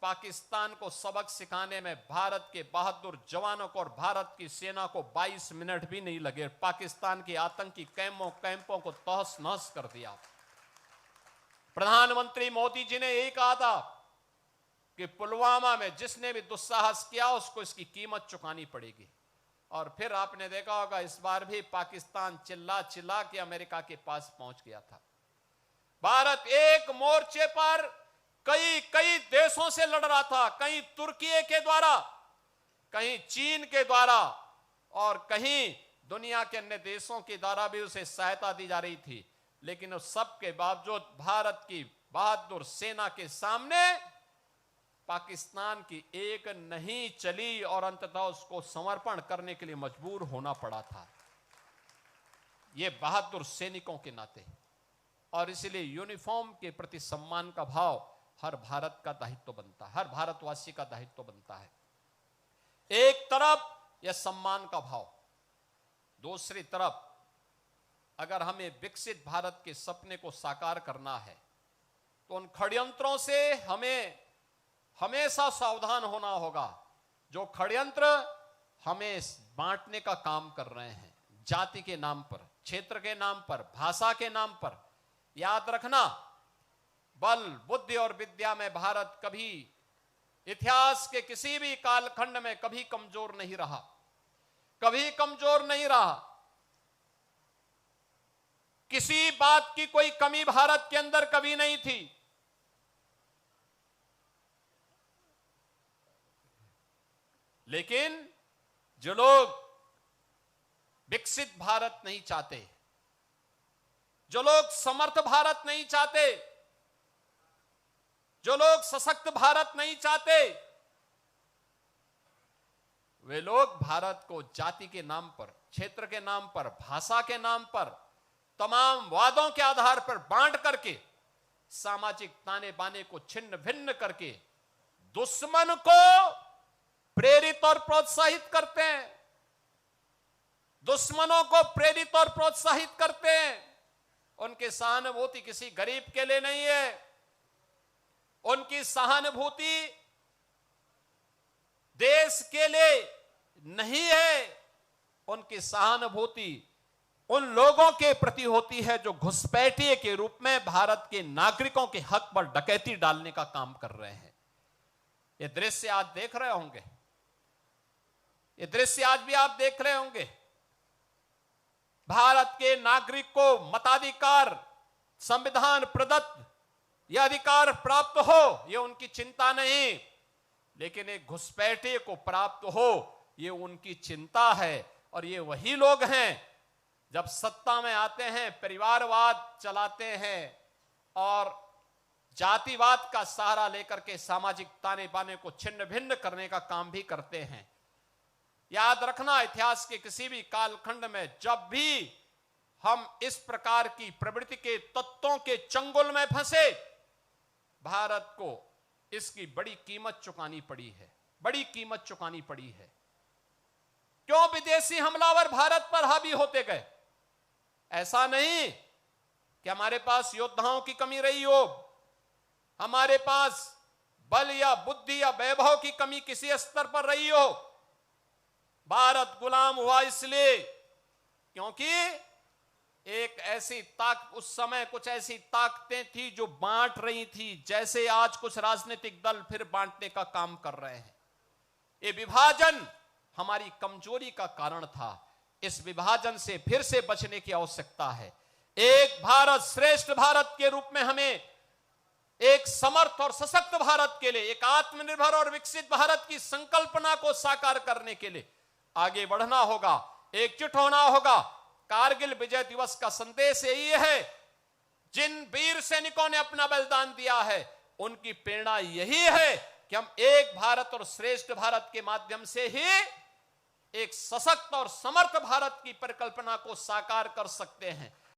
पाकिस्तान को सबक सिखाने में भारत के बहादुर जवानों को और भारत की सेना को 22 मिनट भी नहीं लगे। पाकिस्तान की आतंकी कैंपों को तहस नहस कर दिया। प्रधानमंत्री मोदी जी ने यही कहा था कि पुलवामा में जिसने भी दुस्साहस किया उसको इसकी कीमत चुकानी पड़ेगी। और फिर आपने देखा होगा इस बार भी पाकिस्तान चिल्ला चिल्ला के अमेरिका के पास पहुंच गया था। भारत एक मोर्चे पर कई देशों से लड़ रहा था, कहीं तुर्की के द्वारा, कहीं चीन के द्वारा और कहीं दुनिया के अन्य देशों के द्वारा भी उसे सहायता दी जा रही थी। लेकिन उस सब के बावजूद भारत की बहादुर सेना के सामने पाकिस्तान की एक नहीं चली और अंततः उसको समर्पण करने के लिए मजबूर होना पड़ा था, ये बहादुर सैनिकों के नाते। और इसलिए यूनिफॉर्म के प्रति सम्मान का भाव हर भारत का दायित्व बनता है, हर भारतवासी का दायित्व बनता है। एक तरफ यह सम्मान का भाव, दूसरी तरफ अगर हमें विकसित भारत के सपने को साकार करना है तो उन षड्यंत्रों से हमें हमेशा सावधान होना होगा जो षड्यंत्र हमें बांटने का काम कर रहे हैं, जाति के नाम पर, क्षेत्र के नाम पर, भाषा के नाम पर। याद रखना, बल, बुद्धि और विद्या में भारत कभी इतिहास के किसी भी कालखंड में कभी कमजोर नहीं रहा, कभी कमजोर नहीं रहा। किसी बात की कोई कमी भारत के अंदर कभी नहीं थी। लेकिन जो लोग विकसित भारत नहीं चाहते, जो लोग समर्थ भारत नहीं चाहते, जो लोग सशक्त भारत नहीं चाहते, वे लोग भारत को जाति के नाम पर, क्षेत्र के नाम पर, भाषा के नाम पर, तमाम वादों के आधार पर बांट करके, सामाजिक ताने बाने को छिन्न भिन्न करके दुश्मन को प्रेरित और प्रोत्साहित करते हैं, दुश्मनों को प्रेरित और प्रोत्साहित करते हैं। उनकी सहानुभूति किसी गरीब के लिए नहीं है, उनकी सहानुभूति देश के लिए नहीं है, उनकी सहानुभूति उन लोगों के प्रति होती है जो घुसपैठिए के रूप में भारत के नागरिकों के हक पर डकैती डालने का काम कर रहे हैं। ये दृश्य आज देख रहे होंगे, ये दृश्य आज भी आप देख रहे होंगे। भारत के नागरिक को मताधिकार, संविधान प्रदत्त यह अधिकार प्राप्त हो, यह उनकी चिंता नहीं, लेकिन एक घुसपैठिए को प्राप्त हो यह उनकी चिंता है। और ये वही लोग हैं जब सत्ता में आते हैं परिवारवाद चलाते हैं और जातिवाद का सहारा लेकर के सामाजिक ताने बाने को छिन्न भिन्न करने का काम भी करते हैं। याद रखना, इतिहास के किसी भी कालखंड में जब भी हम इस प्रकार की प्रवृत्ति के तत्वों के चंगुल में फंसे, भारत को इसकी बड़ी कीमत चुकानी पड़ी है, बड़ी कीमत चुकानी पड़ी है। क्यों विदेशी हमलावर भारत पर हावी होते गए? ऐसा नहीं कि हमारे पास योद्धाओं की कमी रही हो, हमारे पास बल या बुद्धि या वैभव की कमी किसी स्तर पर रही हो। भारत गुलाम हुआ इसलिए क्योंकि एक ऐसी उस समय कुछ ऐसी ताकतें थी जो बांट रही थी, जैसे आज कुछ राजनीतिक दल फिर बांटने का काम कर रहे हैं। ये विभाजन हमारी कमजोरी का कारण था। इस विभाजन से फिर से बचने की आवश्यकता है। एक भारत श्रेष्ठ भारत के रूप में हमें एक समर्थ और सशक्त भारत के लिए, एक आत्मनिर्भर और विकसित भारत की संकल्पना को साकार करने के लिए आगे बढ़ना होगा, एकजुट होना होगा। कारगिल विजय दिवस का संदेश यही है, जिन वीर सैनिकों ने अपना बलिदान दिया है उनकी प्रेरणा यही है कि हम एक भारत और श्रेष्ठ भारत के माध्यम से ही एक सशक्त और समर्थ भारत की परिकल्पना को साकार कर सकते हैं।